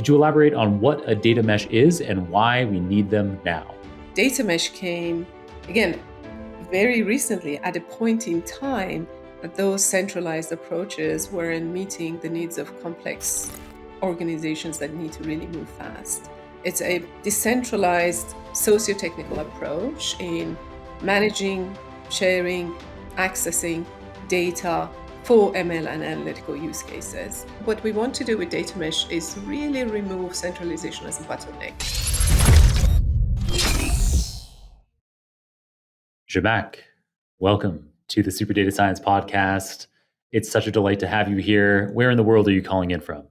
Could you elaborate on what a data mesh is and why we need them now? Data mesh came, again, very recently at a point in time that those centralized approaches weren't meeting the needs of complex organizations that need to really move fast. It's a decentralized socio-technical approach in managing, sharing, accessing data for ML and analytical use cases. What we want to do with data mesh is really remove centralization as a bottleneck. Zhamak, welcome to the Super Data Science Podcast. It's such a delight to have you here. Where in the world are you calling in from?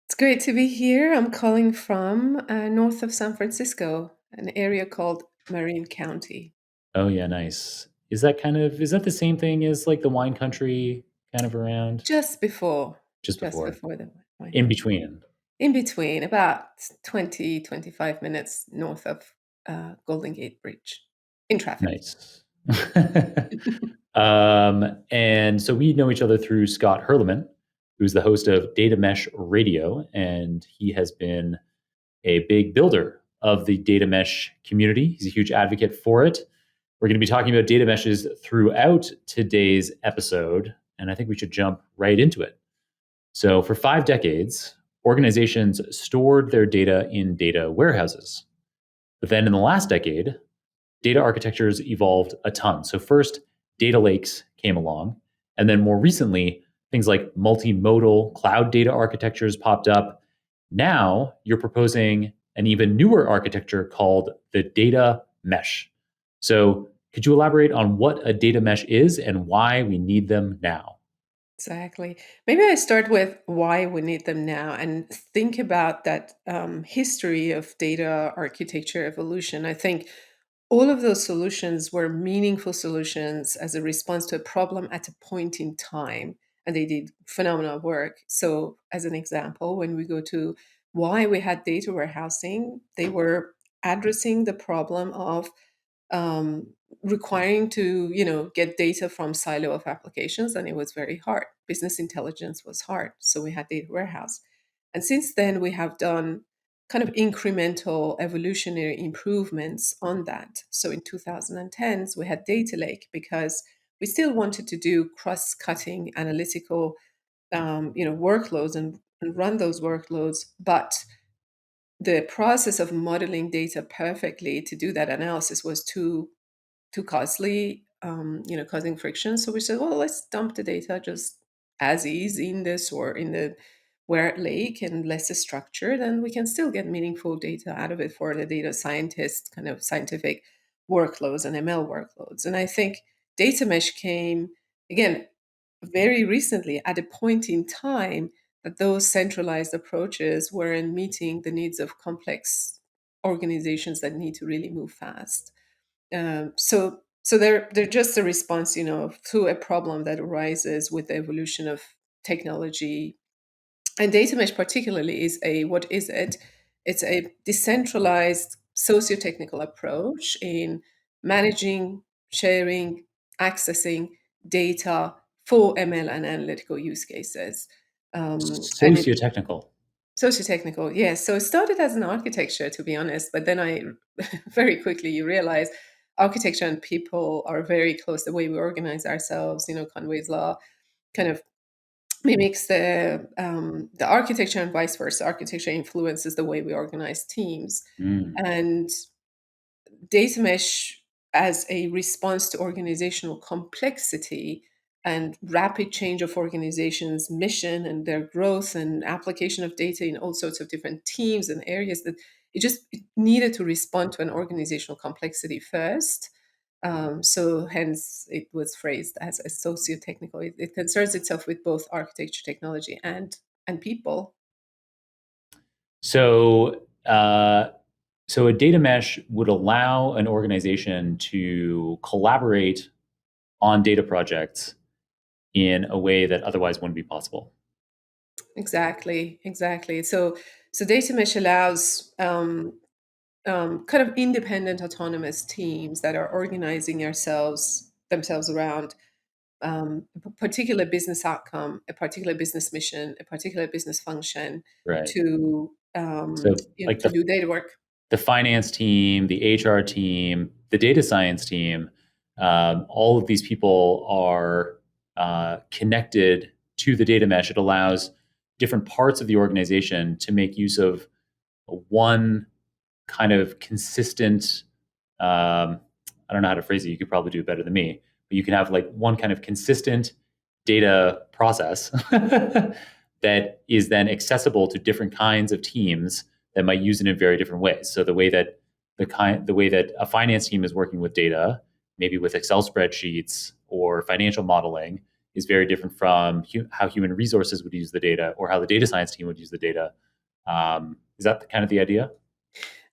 It's great to be here. I'm calling from north of San Francisco, an area called Marin County. Oh yeah, nice. Is that the same thing as like the wine country kind of around? Just before, Just just before. before the wine In country. between. In between, about 20, 25 minutes north of Golden Gate Bridge in traffic. Nice. And so we know each other through Scott Herleman, who's the host of Data Mesh Radio, and he has been a big builder of the data mesh community. He's a huge advocate for it. We're going to be talking about data meshes throughout today's episode, and I think we should jump right into it. So, for 5 decades, organizations stored their data in data warehouses. But then in the last decade, data architectures evolved a ton. So, first, data lakes came along, and then more recently, things like multimodal cloud data architectures popped up. Now you're proposing an even newer architecture called the data mesh. So, could you elaborate on what a data mesh is and why we need them now? Exactly. Maybe I start with why we need them now and think about that history of data architecture evolution. I think all of those solutions were meaningful solutions as a response to a problem at a point in time, and they did phenomenal work. So, as an example, when we go to why we had data warehousing, they were addressing the problem of um, requiring to get data from silo of applications, and it was very hard. Business intelligence was hard, so we had data warehouse. And since then we have done kind of incremental evolutionary improvements on that. So in 2010s we had data lake because we still wanted to do cross-cutting analytical workloads and run those workloads, but the process of modeling data perfectly to do that analysis was too costly, causing friction. So we said, well, let's dump the data just as is in this or in the where lake and less structured, and we can still get meaningful data out of it for the data scientist kind of scientific workloads and ML workloads. And I think data mesh came again very recently at a point in time that those centralized approaches weren't meeting the needs of complex organizations that need to really move fast. So they're just a response, to a problem that arises with the evolution of technology. And data mesh particularly is what is it? It's a decentralized socio-technical approach in managing, sharing, accessing data for ML and analytical use cases. And it Socio-technical. socio-technical, yes. So it started as an architecture, to be honest, but then I very quickly you realize architecture and people are very close. The way we organize ourselves, Conway's law kind of mimics the architecture and vice versa. Architecture influences the way we organize teams, Mm. and data mesh as a response to organizational complexity and rapid change of organizations mission and their growth and application of data in all sorts of different teams and areas, that it needed to respond to an organizational complexity first. So hence it was phrased as a socio-technical. It concerns itself with both architecture, technology, and people. So, so a data mesh would allow an organization to collaborate on data projects in a way that otherwise wouldn't be possible. Exactly, exactly. So data mesh allows kind of independent autonomous teams that are organizing themselves around particular business outcome, a particular business mission, a particular business function Right. to So like to do data work. the finance team, the HR team, the data science team, all of these people are connected to the data mesh. It allows different parts of the organization to make use of one kind of consistent. I don't know how to phrase it. You could probably do it better than me, but you can have like one kind of consistent data process that is then accessible to different kinds of teams that might use it in very different ways. So the way that a finance team is working with data, maybe with Excel spreadsheets or financial modeling, is very different from how human resources would use the data or how the data science team would use the data. Is that kind of the idea?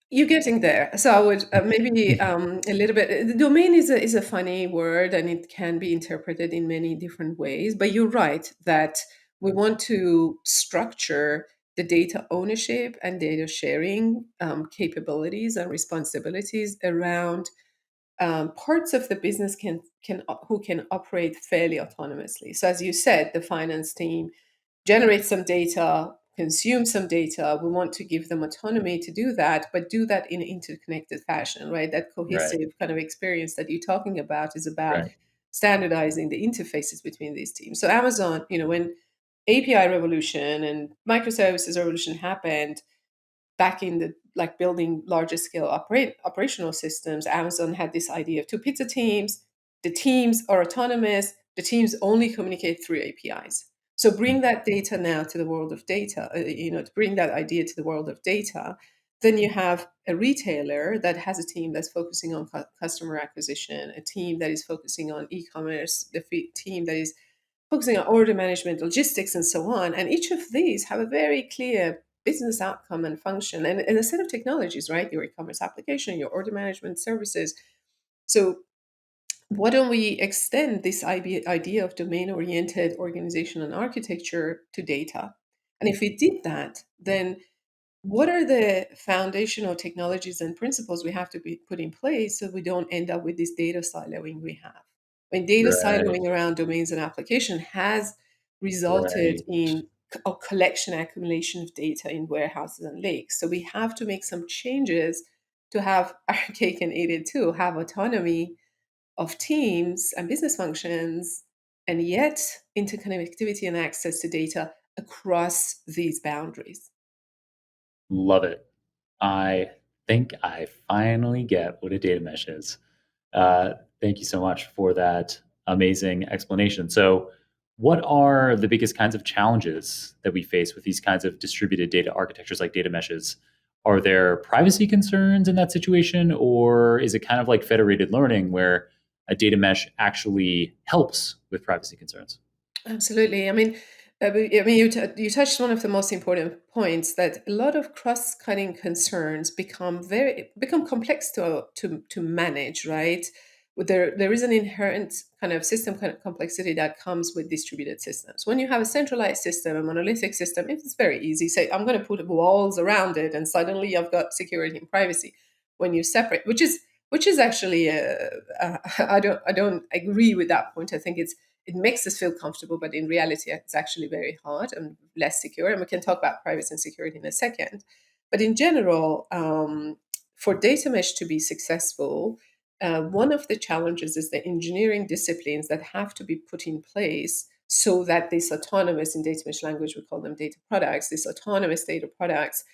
You're getting there. So I would maybe a little bit. The domain is a funny word, and it can be interpreted in many different ways. But you're right that we want to structure the data ownership and data sharing capabilities and responsibilities around parts of the business who can operate fairly autonomously. So as you said, the finance team generate some data, consume some data. We want to give them autonomy to do that, but do that in an interconnected fashion, right? That Right, cohesive kind of experience that you're talking about is about right, standardizing the interfaces between these teams. So Amazon, when API revolution and microservices revolution happened, back in the like building larger scale operational systems, Amazon had this idea of two pizza teams. The teams are autonomous. The teams only communicate through APIs. So bring that data now to the world of data. To bring that idea to the world of data, then you have a retailer that has a team that's focusing on customer acquisition, a team that is focusing on e-commerce, team that is focusing on order management, logistics, and so on. And each of these have a very clear business outcome and function and a set of technologies, right? Your e-commerce application, your order management services. So why don't we extend this idea of domain-oriented organization and architecture to data? And if we did that, then what are the foundational technologies and principles we have to be put in place so we don't end up with this data siloing we have? When data right, siloing around domains and application has resulted right. in a collection accumulation of data in warehouses and lakes. So we have to make some changes to have our cake and eat it too, have autonomy of teams and business functions, and yet interconnectivity and access to data across these boundaries. Love it. I think I finally get what a data mesh is. Thank you so much for that amazing explanation. So, what are the biggest kinds of challenges that we face with these kinds of distributed data architectures like data meshes? Are there privacy concerns in that situation, or is it kind of like federated learning where a data mesh actually helps with privacy concerns? Absolutely. I mean, you touched one of the most important points that a lot of cross-cutting concerns become complex to manage, right? There is an inherent kind of system kind of complexity that comes with distributed systems. When you have a centralized system, a monolithic system, it's very easy. Say, I'm going to put walls around it, and suddenly I've got security and privacy. When you separate, which is actually, I don't agree with that point. I think it makes us feel comfortable, but in reality, it's actually very hard and less secure. And we can talk about privacy and security in a second. But in general, for data mesh to be successful, one of the challenges is the engineering disciplines that have to be put in place so that this autonomous, in data mesh language, we call them data products, these autonomous data products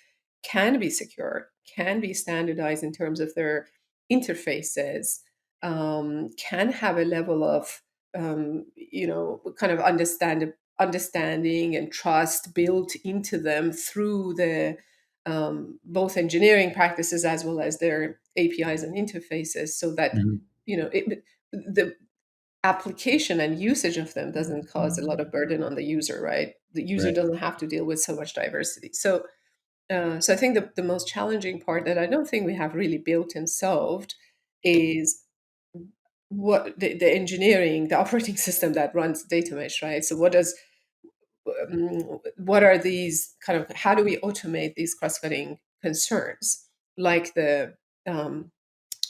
can be secure, can be standardized in terms of their interfaces, can have a level of kind of understanding and trust built into them through the both engineering practices as well as their APIs and interfaces, so that Mhm. the application and usage of them doesn't cause a lot of burden on the user, right? The user Right. doesn't have to deal with so much diversity. So I think the most challenging part that I don't think we have really built and solved is what the engineering, the operating system that runs data mesh, right? So what are these kind of, how do we automate these cross-cutting concerns like the um,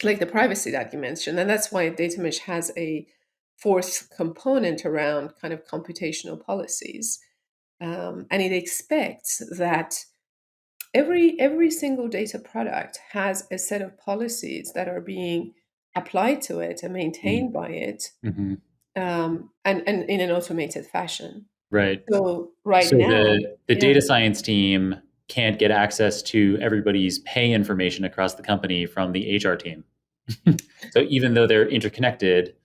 like the privacy that you mentioned? And that's why data mesh has fourth component around kind of computational policies. And it expects that every single data product has a set of policies that are being applied to it and maintained by it, Mm-hmm. and in an automated fashion. Right. So right So now, the yeah, data science team can't get access to everybody's pay information across the company from the HR team. So even though they're interconnected,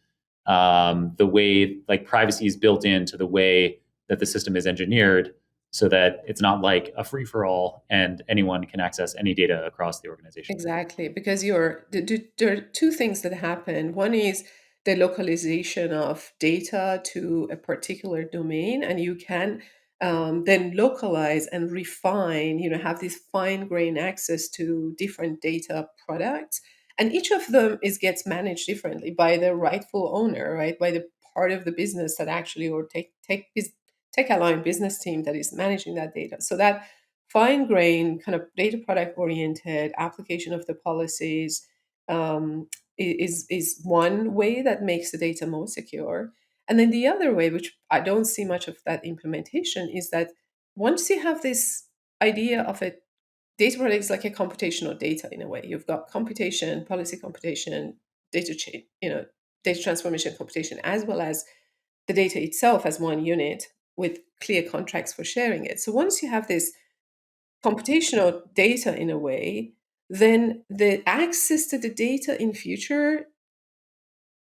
the way like privacy is built into the way that the system is engineered, so that it's not like a free for all and anyone can access any data across the organization. exactly, because there are two things that happen. One is the localization of data to a particular domain, and you can then localize and refine, have this fine grain access to different data products. And each of them gets managed differently by the rightful owner, right? By the part of the business that actually, or tech aligned business team that is managing that data. So that fine grain kind of data product oriented application of the policies is one way that makes the data more secure. And then the other way, which I don't see much of that implementation, is that once you have this idea of a data product is like a computational data in a way. You've got computation, policy computation, data chain, data transformation computation, as well as the data itself as one unit with clear contracts for sharing it. So once you have this computational data in a way, then the access to the data in future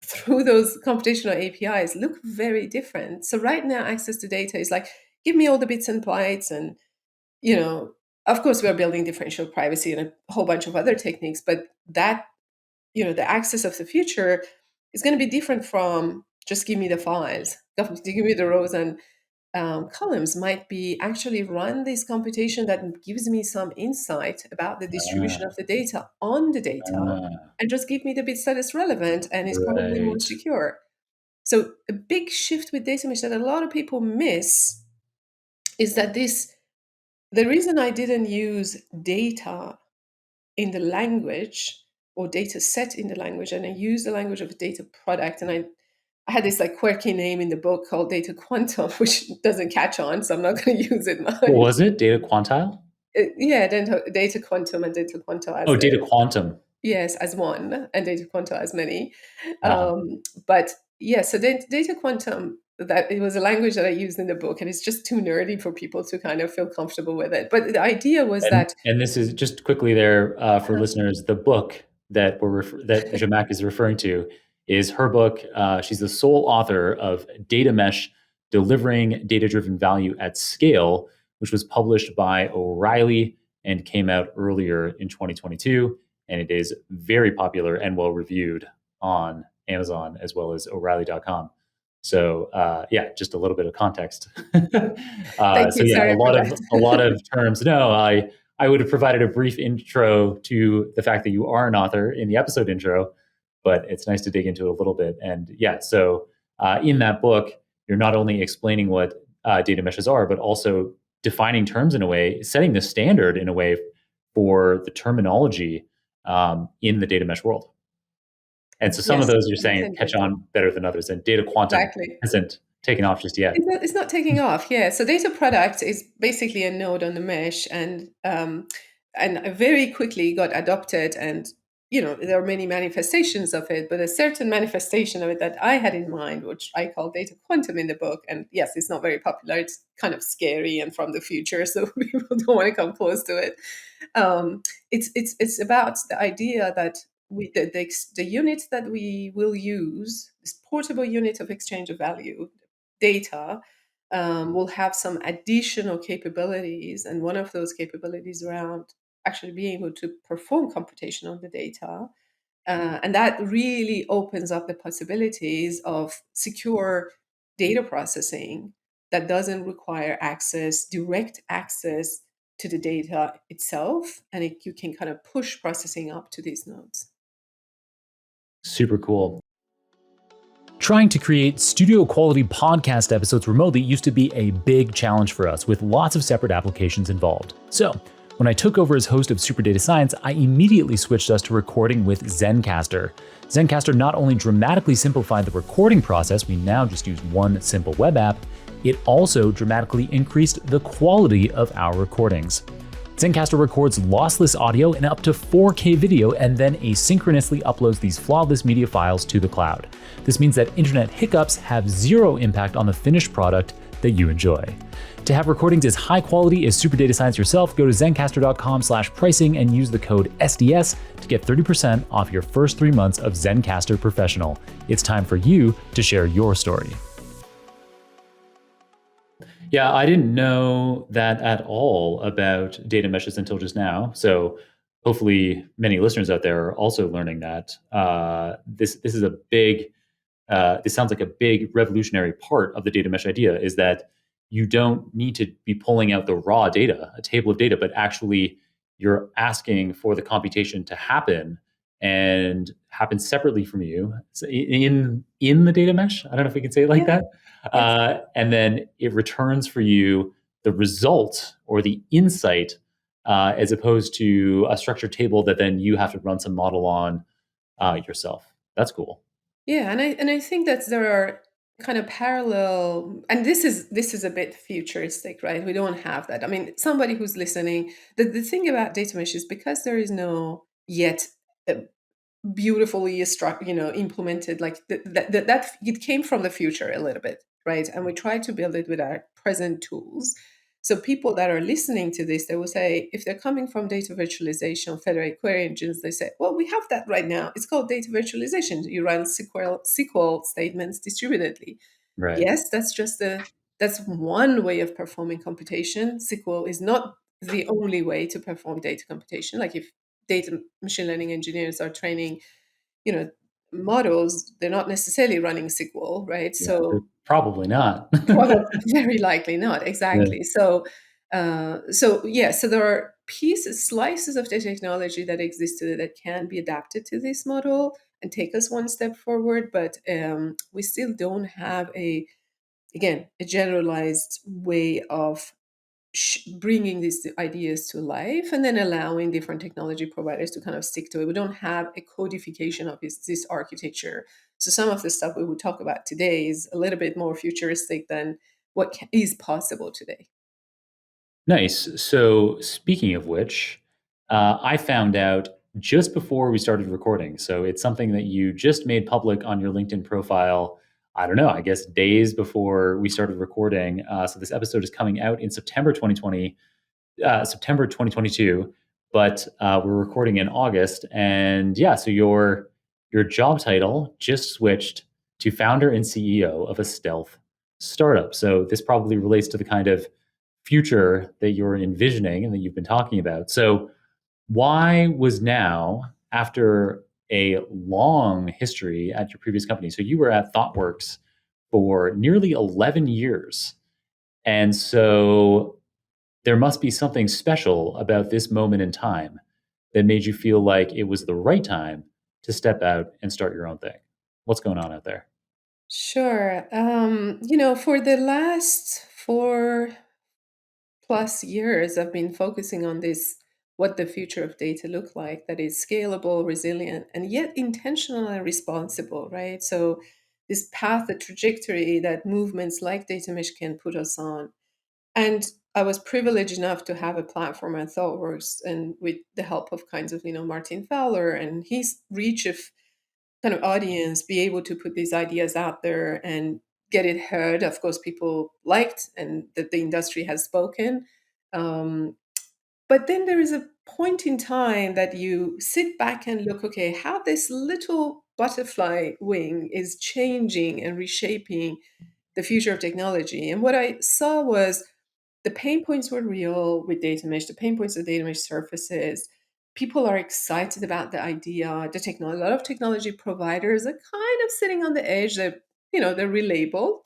through those computational APIs look very different. So right now, access to data is like, give me all the bits and bytes, and of course, we are building differential privacy and a whole bunch of other techniques, but that the access of the future is going to be different from just give me the files, give me the rows and columns. Might be actually run this computation that gives me some insight about the distribution of Ah, the data on the data, ah, and just give me the bits that is relevant and is probably more right. secure. So a big shift with data mesh that a lot of people miss is that the reason I didn't use data in the language or data set in the language, and I use the language of a data product, and I had this like quirky name in the book called data quantum, which doesn't catch on, so I'm not going to use it What much. was it? Data quantile? Yeah, data quantum and data quantum Oh, as data quantum. yes, as one, and data quantum as many. Uh-huh. But yeah, so data quantum, that it was a language that I used in the book, and it's just too nerdy for people to kind of feel comfortable with it. But the idea was that And this is just quickly there for listeners. The book that that Zhamak is referring to is her book. She's the sole author of Data Mesh: Delivering Data-Driven Value at Scale, which was published by O'Reilly and came out earlier in 2022. And it is very popular and well reviewed on Amazon as well as O'Reilly.com. So yeah, just a little bit of context. thank So you, yeah, sorry for a lot that. of terms. No, I would have provided a brief intro to the fact that you are an author in the episode intro, but it's nice to dig into it a little bit. And yeah, so in that book, you're not only explaining what data meshes are, but also defining terms in a way, setting the standard in a way for the terminology in the data mesh world. And so some of Yes, those you're that's saying catch interesting. on better than others, and data quantum Exactly. hasn't taken off just yet. It's not taking off. Yeah. So data product is basically a node on the mesh, and very quickly got adopted. And there are many manifestations of it, but a certain manifestation of it that I had in mind, which I call data quantum in the book. And yes, it's not very popular. It's kind of scary and from the future, so people don't want to come close to it. It's about the idea that the unit that we will use, this portable unit of exchange of value, data, will have some additional capabilities, and one of those capabilities around actually being able to perform computation on the data. And that really opens up the possibilities of secure data processing that doesn't require direct access to the data itself, and you can kind of push processing up to these nodes. Super cool. Trying to create studio quality podcast episodes remotely used to be a big challenge for us with lots of separate applications involved. So, When I took over as host of Super Data Science, I immediately switched us to recording with Zencastr. Zencastr not only dramatically simplified the recording process, we now just use one simple web app, it also dramatically increased the quality of our recordings. Zencastr records lossless audio and up to 4K video and then asynchronously uploads these flawless media files to the cloud. This means that internet hiccups have zero impact on the finished product that you enjoy. To have recordings as high quality as Super Data Science yourself, go to zencastr.com/pricing and use the code SDS to get 30% off your first 3 months of Zencastr Professional. It's time for you to share your story. Yeah, I didn't know that at all about data meshes until just now. So hopefully many listeners out there are also learning that. This is a big, this sounds like a big revolutionary part of the data mesh idea, is that you don't need to be pulling out the raw data, a table of data, but actually you're asking for the computation to happen and happen separately from you in the data mesh. I don't know if we can say it like Yeah. that. Yes. And then it returns for you the result or the insight, as opposed to a structured table that then you have to run some model on yourself. That's cool. Yeah, and I think that there are kind of parallel, and this is a bit futuristic, right? We don't have that. I mean, somebody who's listening, the thing about data mesh is because there is no yet beautifully implemented, like that it came from the future a little bit, right? And we try to build it with our present tools. So people that are listening to this, they will say, if they're coming from data virtualization, federated query engines, they say, well, we have that right now. It's called data virtualization. You run SQL statements distributedly. Right. Yes, that's one way of performing computation. SQL is not the only way to perform data computation. Like if data machine learning engineers are training, you know, models, they're not necessarily running SQL, right? Yeah, So probably not. probably very likely not, Yeah. exactly. So there are pieces, slices of the technology that exist today that can be adapted to this model and take us one step forward, but we still don't have a generalized way of bringing these ideas to life and then allowing different technology providers to kind of stick to it. We don't have a codification of this architecture. So some of the stuff we would talk about today is a little bit more futuristic than what is possible today. Nice. So, speaking of which, I found out just before we started recording. So, it's something that you just made public on your LinkedIn profile. I don't know, I guess days before we started recording. So, this episode is coming out in September 2022, but we're recording in August. And yeah, so your job title just switched to founder and CEO of a stealth startup. So this probably relates to the kind of future that you're envisioning and that you've been talking about. So why was now, after a long history at your previous company, so you were at ThoughtWorks for nearly 11 years. And so there must be something special about this moment in time that made you feel like it was the right time to step out and start your own thing. What's going on out there? Sure. For the last 4+ years, I've been focusing on this, what the future of data look like, that is scalable, resilient, and yet intentional and responsible, right? So this path, the trajectory that movements like data mesh can put us on. And I was privileged enough to have a platform at ThoughtWorks, and with the help of kinds of, Martin Fowler and his reach of kind of audience, be able to put these ideas out there and get it heard. Of course, people liked and that the industry has spoken. Um, but then there is a point in time that you sit back and look, okay, how this little butterfly wing is changing and reshaping the future of technology. And what I saw was the pain points were real with data mesh, the pain points of data mesh surfaces. People are excited about the idea, the technology. A lot of technology providers are kind of sitting on the edge. They're relabeled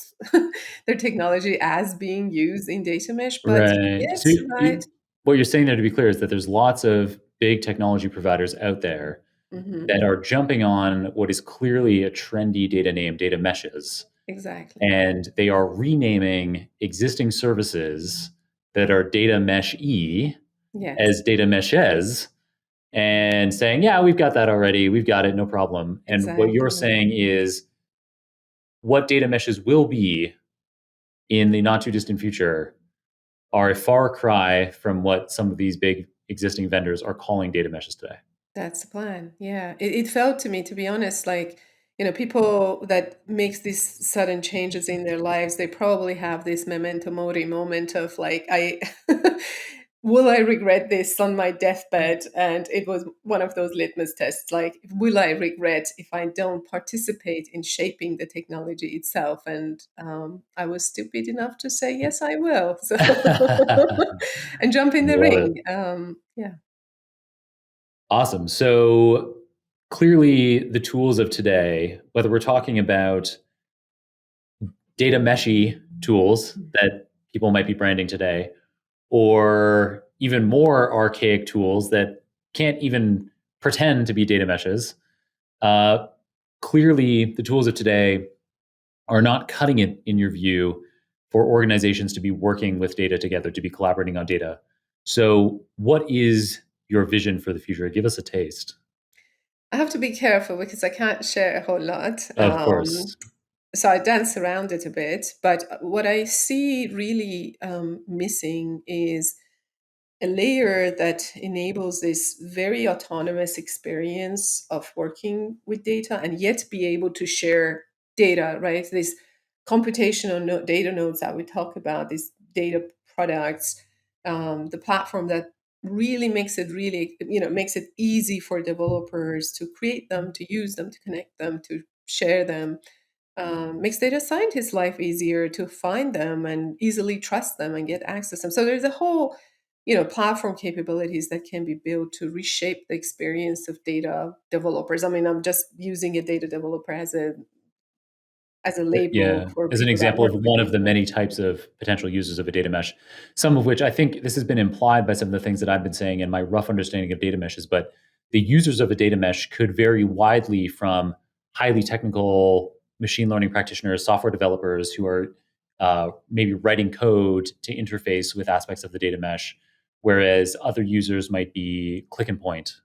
their technology as being used in data mesh, but Right. yet, So right? what you're saying there, to be clear, is that there's lots of big technology providers out there Hmm. that are jumping on what is clearly a trendy data name, data meshes, Exactly. and they are renaming existing services that are data mesh-y Yes, as data meshes and saying, yeah, we've got that already. We've got it, no problem. And what you're exactly. saying is what data meshes will be in the not too distant future are a far cry from what some of these big existing vendors are calling data meshes today. That's the plan. Yeah. It felt to me, to be honest, like, people that makes these sudden changes in their lives, they probably have this memento mori moment of like, will I regret this on my deathbed? And it was one of those litmus tests, like, will I regret if I don't participate in shaping the technology itself? And I was stupid enough to say, yes, I will. So, and jump in the Love it. ring. Yeah. Awesome. So clearly, the tools of today, whether we're talking about data meshy tools that people might be branding today, or even more archaic tools that can't even pretend to be data meshes, uh, clearly the tools of today are not cutting it, in your view, for organizations to be working with data together, to be collaborating on data. So, what is your vision for the future? Give us a taste. I have to be careful because I can't share a whole lot. Of course. So I dance around it a bit. But what I see really missing is a layer that enables this very autonomous experience of working with data and yet be able to share data, right? These data nodes that we talk about, these data products, the platform that really makes it easy for developers to create them, to use them, to connect them, to share them, makes data scientists' life easier to find them and easily trust them and get access to them. So there's a whole, platform capabilities that can be built to reshape the experience of data developers. I mean, I'm just using a data developer as a label Yeah, for as an people that example work of with one of the data. many types of potential users of a data mesh, some of which I think this has been implied by some of the things that I've been saying in my rough understanding of data meshes, but the users of a data mesh could vary widely from highly technical machine learning practitioners, software developers who are maybe writing code to interface with aspects of the data mesh, whereas other users might be click and point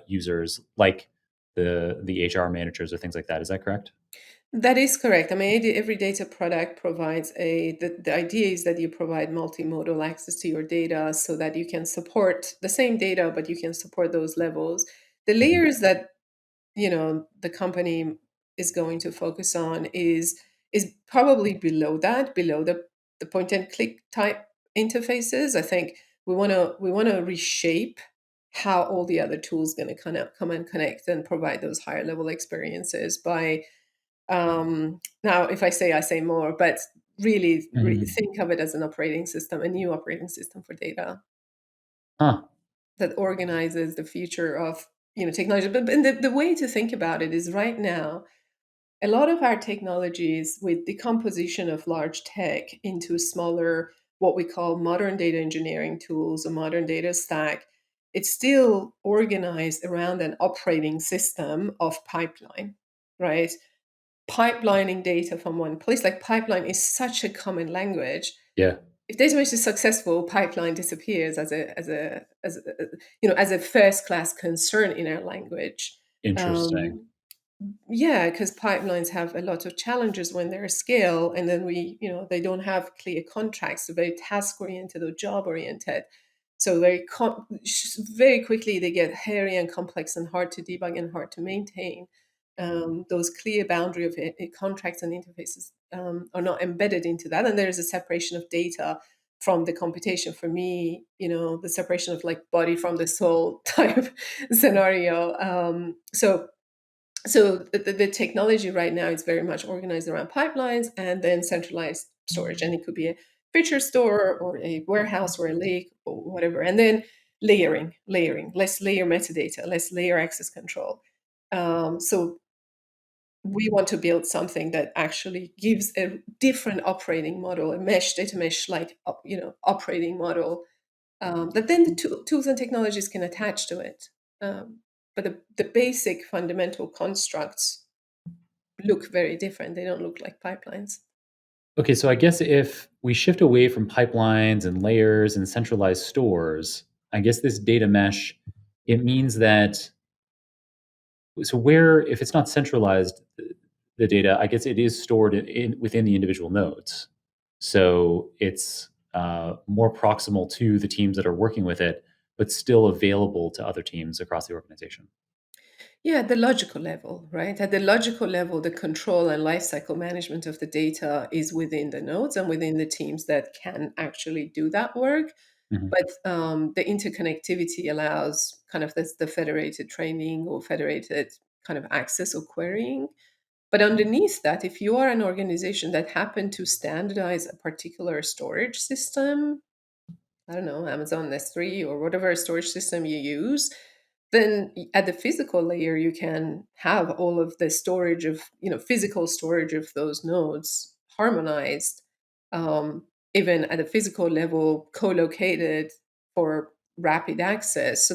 users like the HR managers or things like that. Is that correct? That is correct. I mean, every data product provides the idea is that you provide multimodal access to your data so that you can support the same data, but you can support those levels. The Mhm. layers that the company is going to focus on is probably below the point and click type interfaces. I think we want to reshape how all the other tools going to kind of come and connect and provide those higher level experiences by now if I say more, but really, really Mhm. think of it as an operating system, a new operating system for data Huh. that organizes the future of technology. But the way to think about it is right now a lot of our technologies with decomposition of large tech into smaller, what we call modern data engineering tools, a modern data stack, it's still organized around an operating system of pipeline, right? Pipelining data from one place, like pipeline is such a common language. Yeah. If data mesh is successful, pipeline disappears as a first class concern in our language. Interesting. Um, yeah, because pipelines have a lot of challenges when they're scale, and then they don't have clear contracts, so very task oriented or job oriented. So very quickly they get hairy and complex and hard to debug and hard to maintain. Those clear boundary of contracts and interfaces are not embedded into that, and there is a separation of data from the computation. For me, the separation of like body from the soul type scenario. So the technology right now is very much organized around pipelines and then centralized storage, and it could be a feature store or a warehouse or a lake or whatever, and then layering. Let's layer metadata. Let's layer access control. So we want to build something that actually gives a different operating model, a mesh data mesh like operating model that then the tools and technologies can attach to it. But the basic fundamental constructs look very different. They don't look like pipelines. Okay, so I guess if we shift away from pipelines and layers and centralized stores, I guess this data mesh, it means that, so where, if it's not centralized, the data, I guess it is stored within the individual nodes. So it's more proximal to the teams that are working with it, but still available to other teams across the organization. Yeah, at the logical level, right? At the logical level, the control and lifecycle management of the data is within the nodes and within the teams that can actually do that work. Mhm. But the interconnectivity allows kind of this, the federated training or federated kind of access or querying. But underneath that, if you are an organization that happen to standardize a particular storage system, I don't know, Amazon S3 or whatever storage system you use, then at the physical layer, you can have all of the storage of, physical storage of those nodes harmonized, even at a physical level, co-located for rapid access. So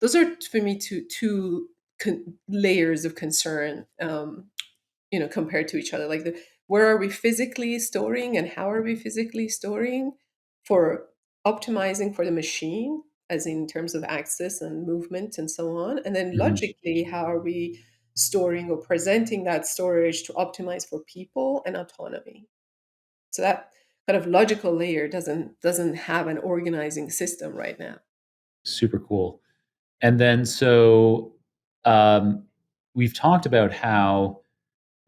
those are for me two layers of concern, compared to each other. Like where are we physically storing and how are we physically storing for optimizing for the machine, as in terms of access and movement and so on. And then Mhm. logically, how are we storing or presenting that storage to optimize for people and autonomy? So that kind of logical layer doesn't have an organizing system right now. Super cool. And then so um, we've talked about how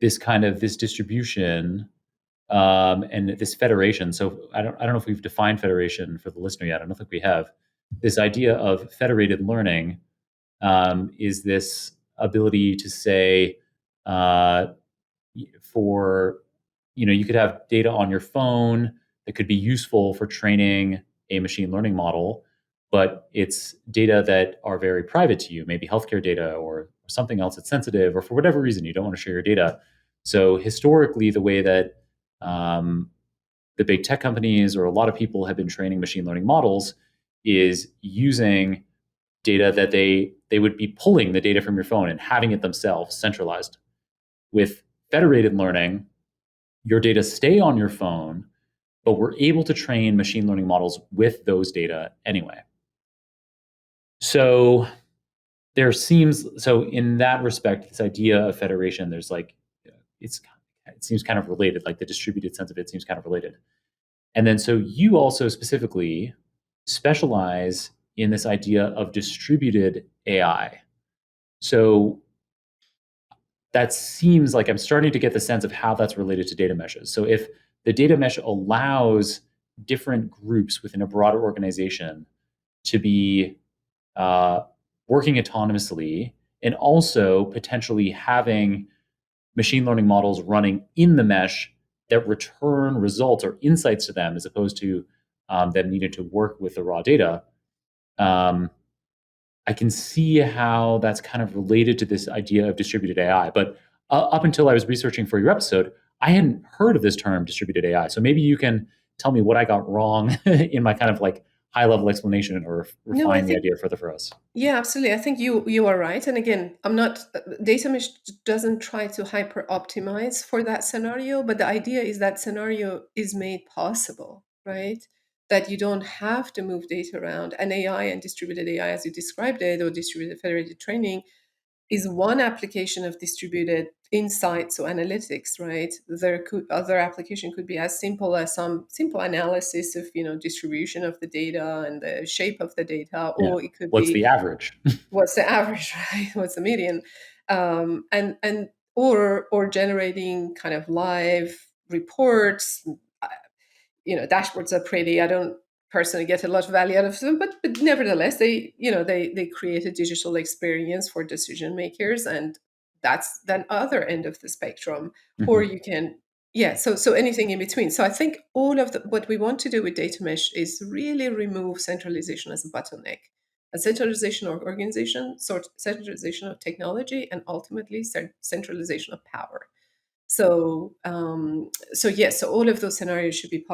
this distribution and this federation. So I don't know if we've defined federation for the listener yet. I don't think we have. This idea of federated learning is this ability to say, uh, for you could have data on your phone that could be useful for training a machine learning model, but it's data that are very private to you, maybe healthcare data or something else that's sensitive, or for whatever reason you don't want to share your data. So historically, the way that um, the big tech companies or a lot of people have been training machine learning models is using data that they would be pulling the data from your phone and having it themselves centralized. With federated learning, your data stay on your phone, but we're able to train machine learning models with those data anyway. So so in that respect, this idea of federation, there's like it's it seems kind of related, like the distributed sense of it seems kind of related. And then so you also specifically specialize in this idea of distributed AI. So that seems like I'm starting to get the sense of how that's related to data meshes. So if the data mesh allows different groups within a broader organization to be uh, working autonomously and also potentially having machine learning models running in the mesh that return results or insights to them as opposed to them needing to work with the raw data. Um, I can see how that's kind of related to this idea of distributed AI. But up until I was researching for your episode, I hadn't heard of this term distributed AI. So maybe you can tell me what I got wrong in my kind of like high level explanation or No, I refine the think idea further for us. yeah, absolutely. I think you are right. And again, I'm not data mesh doesn't try to hyper optimize for that scenario, but the idea is that scenario is made possible, right? That you don't have to move data around. And AI and distributed AI, as you described it, or distributed federated training, is one application of distributed insights or analytics, right? There could other application could be as simple as some simple analysis of distribution of the data and the shape of the data, Yeah. or it could What's be the average? what's the average, right? What's the median, and or generating kind of live reports. Dashboards are pretty. I don't personally get a lot of value out of them, but nevertheless, they create a digital experience for decision makers, and that's the other end of the spectrum. Or Mhm. you can, yeah. So anything in between. So I think all of what we want to do with data mesh is really remove centralization as a bottleneck, a centralization of organization, sort centralization of technology, and ultimately centralization of power. So yes, so all of those scenarios should be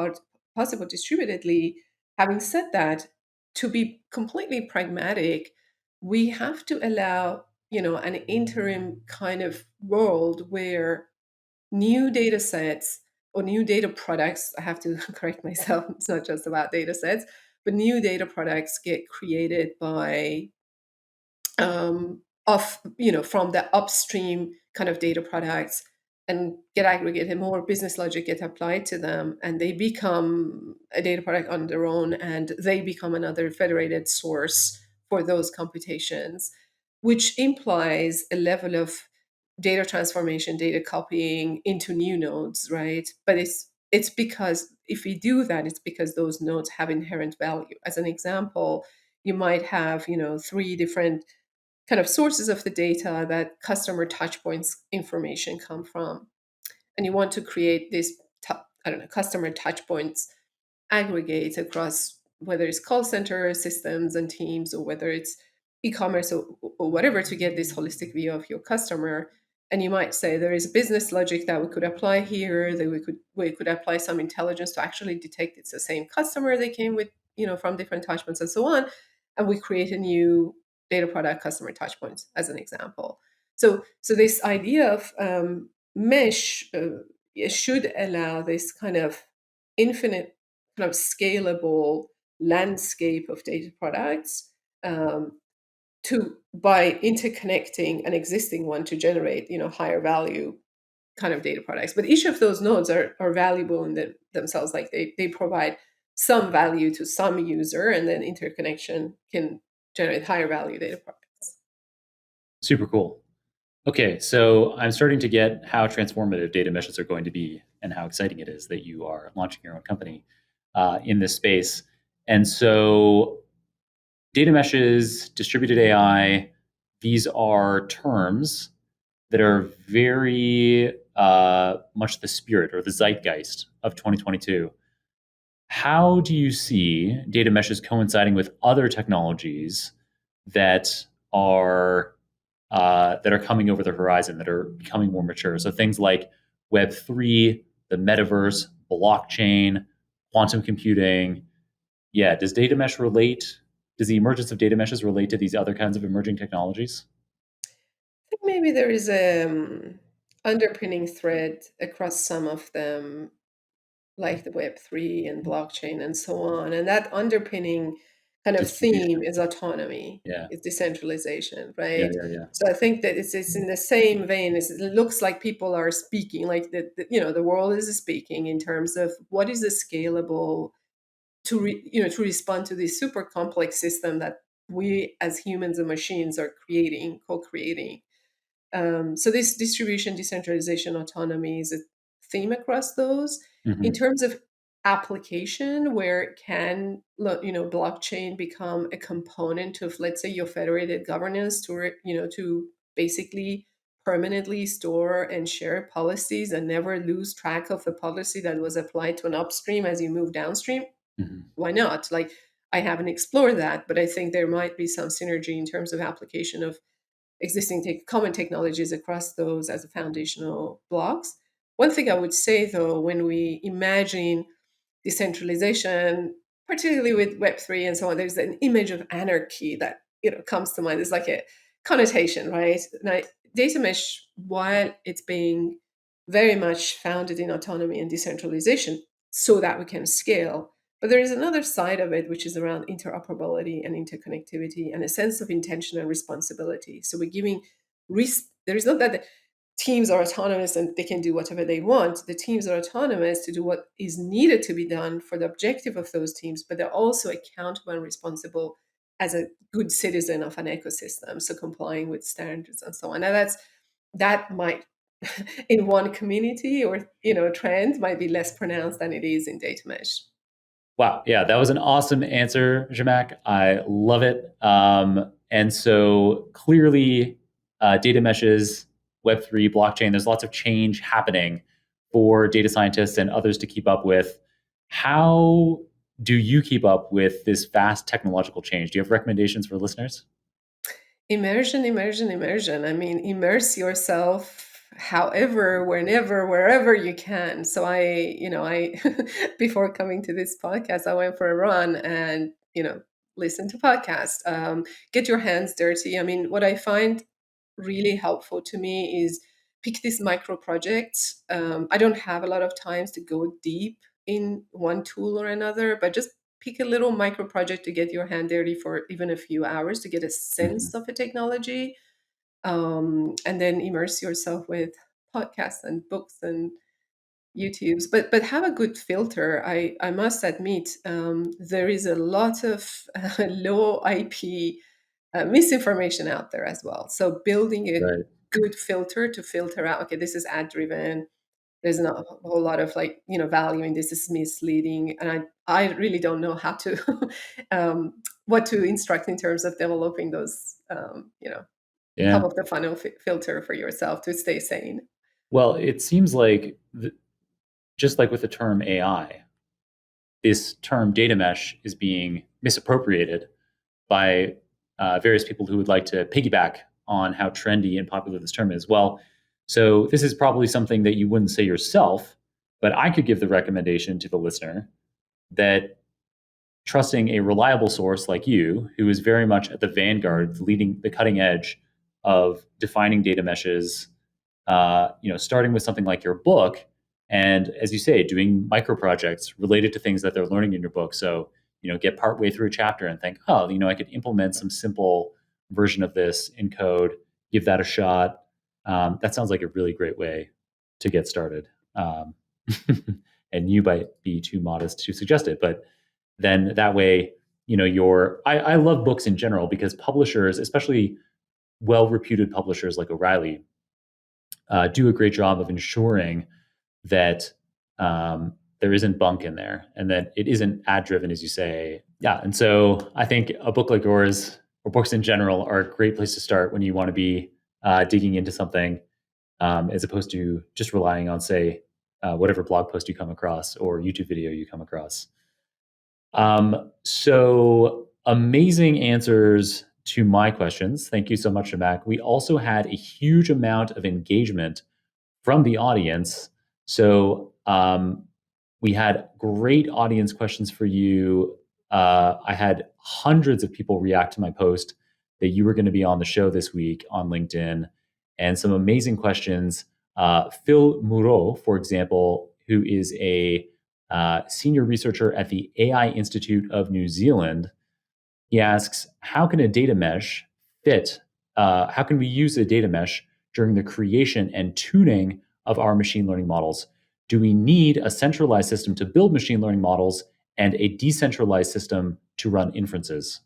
possible distributedly. Having said that, to be completely pragmatic, we have to allow an interim kind of world where new data sets or new data products, I have to correct myself, it's not just about data sets, but new data products get created by of from the upstream kind of data products and get aggregated, more business logic get applied to them, and they become a data product on their own, and they become another federated source for those computations, which implies a level of data transformation, data copying into new nodes, right? But it's because if we do that, it's because those nodes have inherent value. As an example, you might have three different kind of sources of the data that customer touchpoints information come from, and you want to create this I don't know, customer touchpoints aggregate across whether it's call center systems and teams, or whether it's e-commerce, or whatever, to get this holistic view of your customer. And you might say there is business logic that we could apply here, that we could apply some intelligence to actually detect it's the same customer they came with, from different touchpoints and so on. And we create a new data product, customer touchpoints, as an example. So this idea of mesh it should allow this kind of infinite kind of scalable landscape of data products, to by interconnecting an existing one to generate higher value kind of data products. But each of those nodes are valuable in themselves, like they provide some value to some user, and then interconnection can generate higher value data products. Super cool. Okay, so I'm starting to get how transformative data meshes are going to be and how exciting it is that you are launching your own company in this space. And so data meshes, distributed AI, these are terms that are very much the spirit or the zeitgeist of 2022. How do you see data meshes coinciding with other technologies that are coming over the horizon, that are becoming more mature? So things like Web3, the metaverse, blockchain, quantum computing. Yeah, does data mesh relate? Does the emergence of data meshes relate to these other kinds of emerging technologies? I think maybe there is a underpinning thread across some of them, like the Web3 and blockchain and so on. And that underpinning kind of theme Distribution. is autonomy, Yeah. is decentralization, Yeah. right? Yeah. Yeah. So I think that it's in the same vein as it looks like people are speaking, like the world is speaking in terms of what is a scalable to respond to this super complex system that we as humans and machines are creating, co-creating. So this distribution, decentralization, autonomy is a theme across those. In Hmm. terms of application, where can blockchain become a component of, let's say, your federated governance to basically permanently store and share policies and never lose track of the policy that was applied to an upstream as you move downstream? Hmm. Why not? Like, I haven't explored that, but I think there might be some synergy in terms of application of existing common technologies across those as a foundational blocks. One thing I would say, though, when we imagine decentralization, particularly with Web3 and so on, there's an image of anarchy that comes to mind. There's like a connotation, right? Now, data mesh, while it's being very much founded in autonomy and decentralization so that we can scale, but there is another side of it, which is around interoperability and interconnectivity and a sense of intention and responsibility. So we're giving there is not that the teams are autonomous and they can do whatever they want. The teams are autonomous to do what is needed to be done for the objective of those teams, but they're also accountable and responsible as a good citizen of an ecosystem. So complying with standards and so on. Now that might in one community or trend might be less pronounced than it is in data mesh. Wow. Yeah, that was an awesome answer, Zhamak. I love it. And so clearly, data meshes, Web3, blockchain, there's lots of change happening for data scientists and others to keep up with. How do you keep up with this fast technological change? Do you have recommendations for listeners? Immersion, immersion, immersion. I mean, immerse yourself however, whenever, wherever you can. So I before coming to this podcast, I went for a run and, listen to podcasts, get your hands dirty. I mean, what I find really helpful to me is pick these micro projects. I don't have a lot of times to go deep in one tool or another, but just pick a little micro project to get your hand dirty for even a few hours to get a Mhm. sense of a technology, and then immerse yourself with podcasts and books and YouTubes. But have a good filter. I must admit, there is a lot of low IP misinformation out there as well. So building a Right. good filter to filter out, okay, this is ad driven. There's not a whole lot of like, value in this. Is misleading, and I really don't know how to what to instruct in terms of developing those top Yeah. of the funnel filter for yourself to stay sane. Well, it seems like just like with the term AI, this term data mesh is being misappropriated by various people who would like to piggyback on how trendy and popular this term is. Well, so this is probably something that you wouldn't say yourself, but I could give the recommendation to the listener that trusting a reliable source like you, who is very much at the vanguard, leading the cutting edge of defining data meshes, starting with something like your book, and as you say, doing micro projects related to things that they're learning in your book. So, get partway through a chapter and think, oh, I could implement some simple version of this in code, give that a shot. That sounds like a really great way to get started. And you might be too modest to suggest it, but then that way, I love books in general because publishers, especially well reputed publishers like O'Reilly, do a great job of ensuring that there isn't bunk in there and that it isn't ad driven, as you say. Yeah. And so I think a book like yours or books in general are a great place to start when you want to be digging into something, as opposed to just relying on, say, whatever blog post you come across or YouTube video you come across. So amazing answers to my questions. Thank you so much, Zhamak. We also had a huge amount of engagement from the audience. So we had great audience questions for you. I had hundreds of people react to my post that you were going to be on the show this week on LinkedIn, and some amazing questions. Phil Moreau, for example, who is a senior researcher at the AI Institute of New Zealand, he asks, how can a data mesh fit? How can we use a data mesh during the creation and tuning of our machine learning models? Do we need a centralized system to build machine learning models and a decentralized system to run inferences?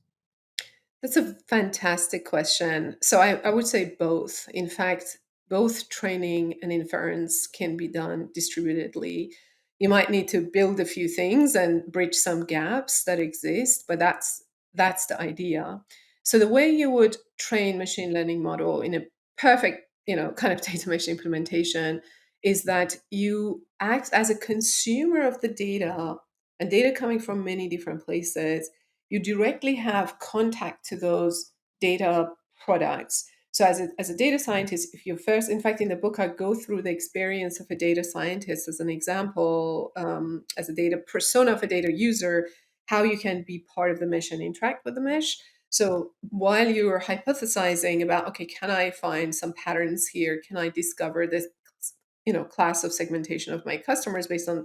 That's a fantastic question. So I would say both. In fact, both training and inference can be done distributedly. You might need to build a few things and bridge some gaps that exist, but that's the idea. So the way you would train machine learning model in a perfect, kind of data mesh implementation is that you act as a consumer of the data, and data coming from many different places. You directly have contact to those data products. So as a data scientist, if you first, in fact, in the book, I go through the experience of a data scientist as an example, as a data persona of a data user, how you can be part of the mesh and interact with the mesh. So while you're hypothesizing about, okay, can I find some patterns here? Can I discover this, class of segmentation of my customers based on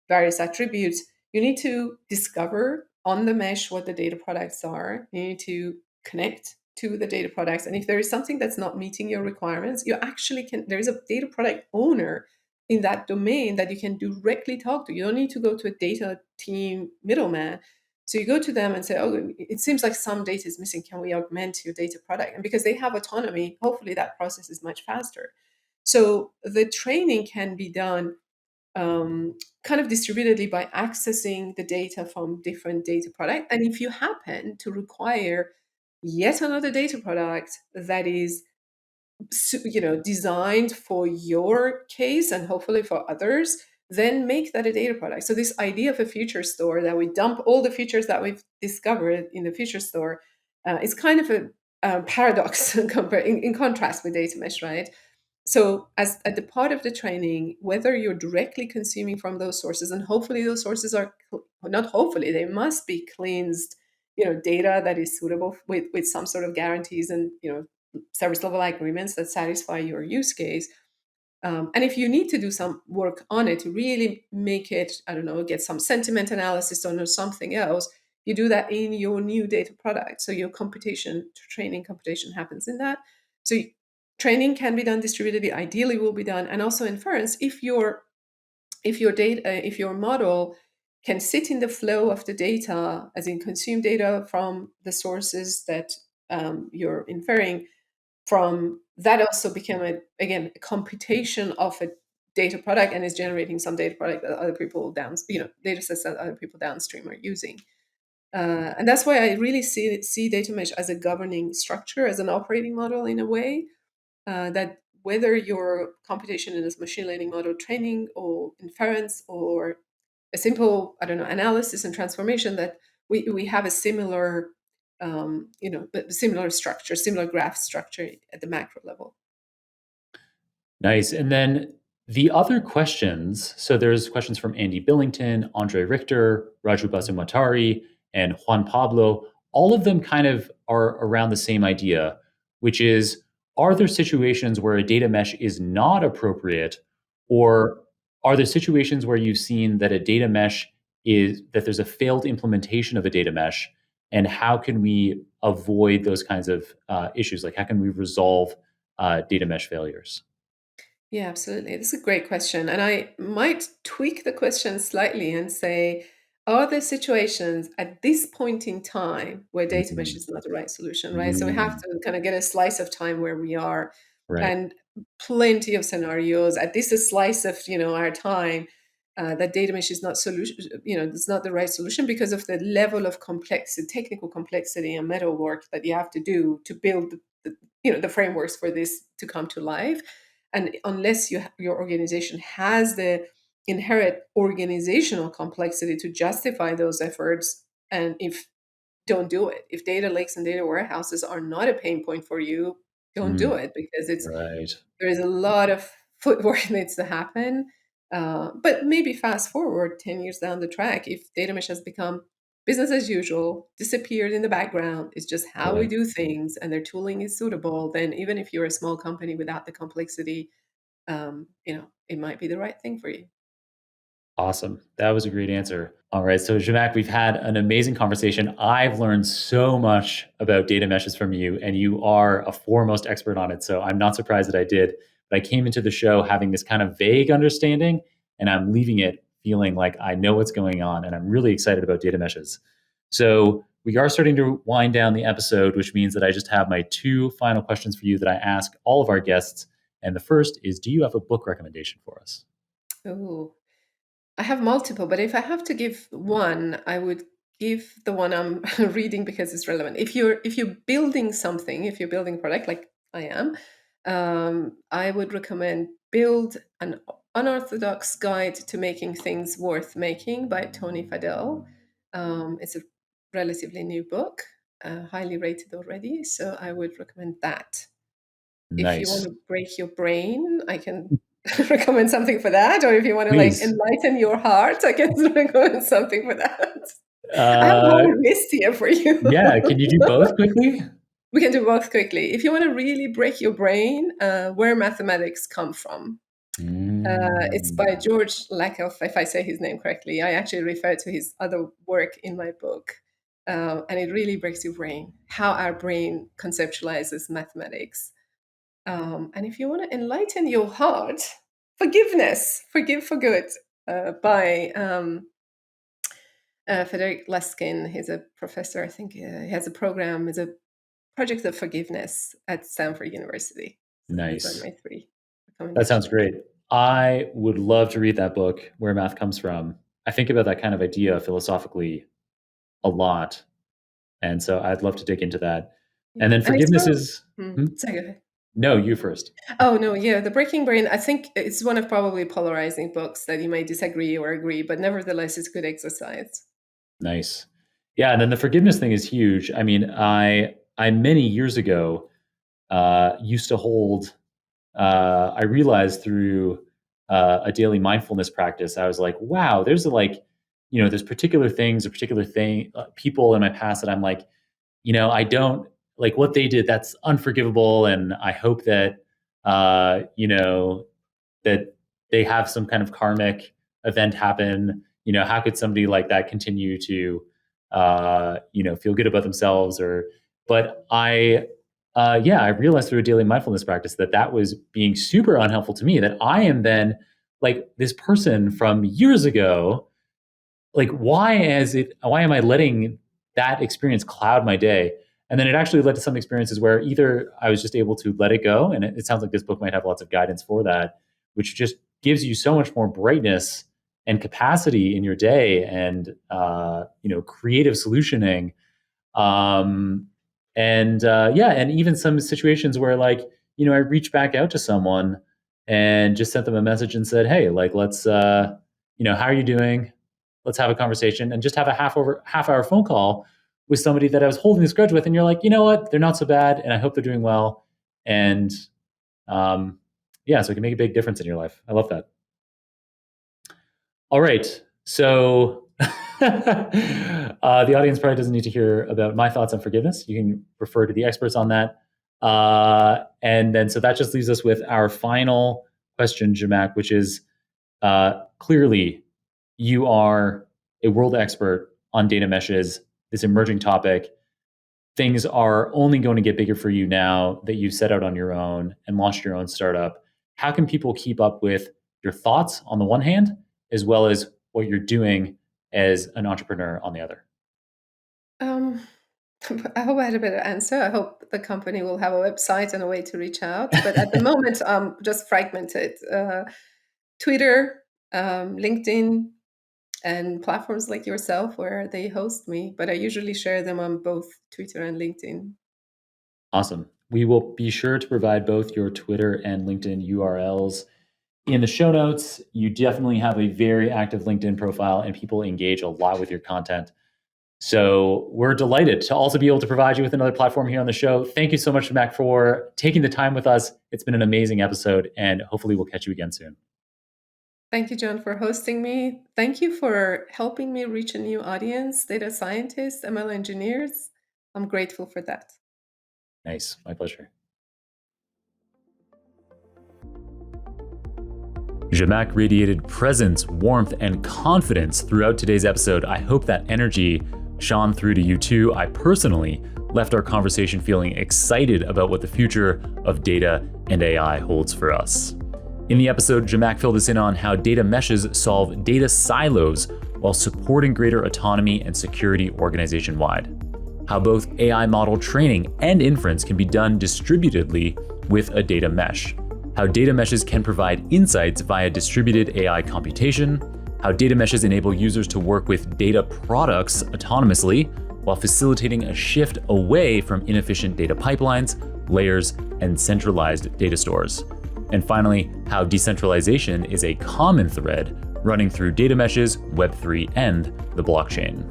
various attributes? You need to discover on the mesh what the data products are. You need to connect to the data products. And if there is something that's not meeting your requirements, you actually can, there is a data product owner in that domain that you can directly talk to. You don't need to go to a data team middleman. So you go to them and say, oh, it seems like some data is missing. Can we augment your data product? And because they have autonomy, hopefully that process is much faster. So the training can be done kind of distributedly by accessing the data from different data products. And if you happen to require yet another data product that is designed for your case and hopefully for others, then make that a data product. So this idea of a feature store that we dump all the features that we've discovered in the feature store is kind of a paradox in contrast with data mesh, right? So as at the part of the training, whether you're directly consuming from those sources, and hopefully those sources are not hopefully, they must be cleansed, data that is suitable with some sort of guarantees and service level agreements that satisfy your use case. And if you need to do some work on it to really make it, I don't know, get some sentiment analysis done or something else, you do that in your new data product. So your computation, training computation happens in that. So training can be done distributed, ideally will be done, and also inference if your model can sit in the flow of the data, as in consume data from the sources that you're inferring from, that also become again a computation of a data product and is generating some data product that other people data sets that other people downstream are using. And that's why I really see data mesh as a governing structure, as an operating model in a way, that whether your computation is machine learning model training or inference or a simple, I don't know, analysis and transformation, that we have a similar, similar structure, similar graph structure at the macro level. Nice. And then the other questions, so there's questions from Andy Billington, Andre Richter, Raju Basumatari, and Juan Pablo. All of them kind of are around the same idea, which is, are there situations where a data mesh is not appropriate, or are there situations where you've seen that a data mesh that there's a failed implementation of a data mesh, and how can we avoid those kinds of issues? Like, how can we resolve data mesh failures? Yeah, absolutely. This is a great question. And I might tweak the question slightly and say, are there situations at this point in time where data mesh Mm, is not the right solution, right? So we have mm, to kind of get a slice of time where we are, right. and plenty of scenarios at this slice of, our time, that data mesh is not solution, it's not the right solution because of the level of complexity, technical complexity and metal work that you have to do to build the frameworks for this to come to life. And unless your organization has the inherent organizational complexity to justify those efforts, and if don't do it, if data lakes and data warehouses are not a pain point for you, don't do Mm, it, because right. there is a lot of footwork that needs to happen. But maybe fast forward 10 years down the track, if data mesh has become business as usual, disappeared in the background, it's just how we Right. do things, and their tooling is suitable, then even if you're a small company without the complexity, it might be the right thing for you. Awesome. That was a great answer. All right. So, Zhamak, we've had an amazing conversation. I've learned so much about data meshes from you, and you are a foremost expert on it. So, I'm not surprised that I did. But I came into the show having this kind of vague understanding, and I'm leaving it feeling like I know what's going on, and I'm really excited about data meshes. So, we are starting to wind down the episode, which means that I just have my two final questions for you that I ask all of our guests. And the first is, do you have a book recommendation for us? Oh, I have multiple, but if I have to give one, I would give the one I'm reading because it's relevant. If you're building something, if you're building a product like I am, I would recommend "Build an Unorthodox Guide to Making Things Worth Making" by Tony Fadell. It's a relatively new book, highly rated already, so I would recommend that. If you want Nice. to break your brain, I can recommend something for that. Or if you want to like Please. enlighten your heart, I can recommend something for that. I have a Uh, whole list here for you. yeah, can you do both quickly? We can do both quickly. If you want to really break your brain, Where Mathematics Come From. It's by Mm, George Lakoff, if I say his name correctly. I actually refer to his other work in my book. And it really breaks your brain, how our brain conceptualizes mathematics. And if you want to enlighten your heart, Forgiveness, Forgive for Good, by Frederick Luskin. He's a professor. I think he has a program, is a project of forgiveness at Stanford University. So these are nice. my three That sounds recommendations. great. I would love to read that book, Where Math Comes From. I think about that kind of idea philosophically a lot. And so I'd love to dig into that. Yeah. And then And it's forgiveness so, is. Hmm? sorry, go ahead. No, you first. Oh, no, yeah, The Breaking Brain, I think it's one of probably polarizing books that you may disagree or agree, but nevertheless, it's good exercise. Nice. Yeah, and then the forgiveness thing is huge. I mean, I many years ago used to hold I realized through a daily mindfulness practice, I was like, wow, there's there's particular things or particular people in my past that I'm like, I don't like what they did. That's unforgivable. And I hope that, uh, you know, that they have some kind of karmic event happen. How could somebody like that continue to, feel good about themselves? But I realized through a daily mindfulness practice that was being super unhelpful to me. That I am then like this person from years ago. Like, why am I letting that experience cloud my day? And then it actually led to some experiences where either I was just able to let it go, and it sounds like this book might have lots of guidance for that, which just gives you so much more brightness and capacity in your day, and creative solutioning, and even some situations where I reached back out to someone and just sent them a message and said, hey, like, let's how are you doing? Let's have a conversation, and just have a half hour phone call with somebody that I was holding this grudge with. And you're like, you know what? They're not so bad, and I hope they're doing well. And so it can make a big difference in your life. I love that. All right. So the audience probably doesn't need to hear about my thoughts on forgiveness. You can refer to the experts on that. And then, so that just leaves us with our final question, Zhamak, which is clearly you are a world expert on data meshes, this emerging topic. Things are only going to get bigger for you now that you've set out on your own and launched your own startup. How can people keep up with your thoughts on the one hand, as well as what you're doing as an entrepreneur on the other? I hope I had a better answer. I hope the company will have a website and a way to reach out. But at the moment, just fragmented. Twitter, LinkedIn, and platforms like yourself where they host me. But I usually share them on both Twitter and LinkedIn. Awesome. We will be sure to provide both your Twitter and LinkedIn URLs in the show notes. You definitely have a very active LinkedIn profile, and people engage a lot with your content. So we're delighted to also be able to provide you with another platform here on the show. Thank you so much, Zhamak, for taking the time with us. It's been an amazing episode, and hopefully we'll catch you again soon. Thank you, John, for hosting me. Thank you for helping me reach a new audience, data scientists, ML engineers. I'm grateful for that. Nice. My pleasure. Zhamak radiated presence, warmth, and confidence throughout today's episode. I hope that energy shone through to you too. I personally left our conversation feeling excited about what the future of data and AI holds for us. In the episode, Zhamak filled us in on how data meshes solve data silos while supporting greater autonomy and security organization-wide. How both AI model training and inference can be done distributedly with a data mesh. How data meshes can provide insights via distributed AI computation. How data meshes enable users to work with data products autonomously while facilitating a shift away from inefficient data pipelines, layers, and centralized data stores. And finally, how decentralization is a common thread running through data meshes, Web3, and the blockchain.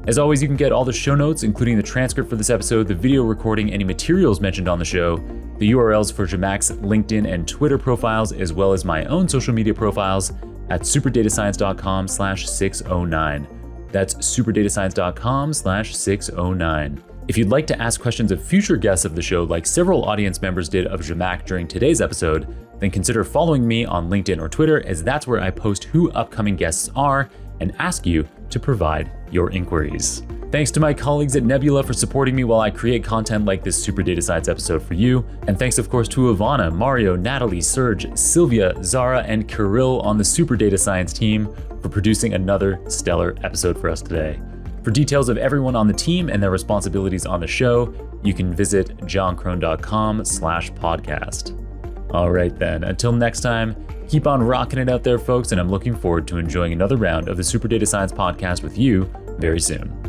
As always, you can get all the show notes, including the transcript for this episode, the video recording, any materials mentioned on the show, the URLs for Zhamak's LinkedIn and Twitter profiles, as well as my own social media profiles at superdatascience.com/609. That's superdatascience.com/609. If you'd like to ask questions of future guests of the show, like several audience members did of Zhamak during today's episode, then consider following me on LinkedIn or Twitter, as that's where I post who upcoming guests are and ask you to provide your inquiries. Thanks to my colleagues at Nebula for supporting me while I create content like this Super Data Science episode for you. And thanks, of course, to Ivana, Mario, Natalie, Serge, Sylvia, Zara, and Kirill on the Super Data Science team for producing another stellar episode for us today. For details of everyone on the team and their responsibilities on the show, you can visit jonkrohn.com/podcast. All right then, until next time, keep on rocking it out there, folks, and I'm looking forward to enjoying another round of the Super Data Science podcast with you very soon.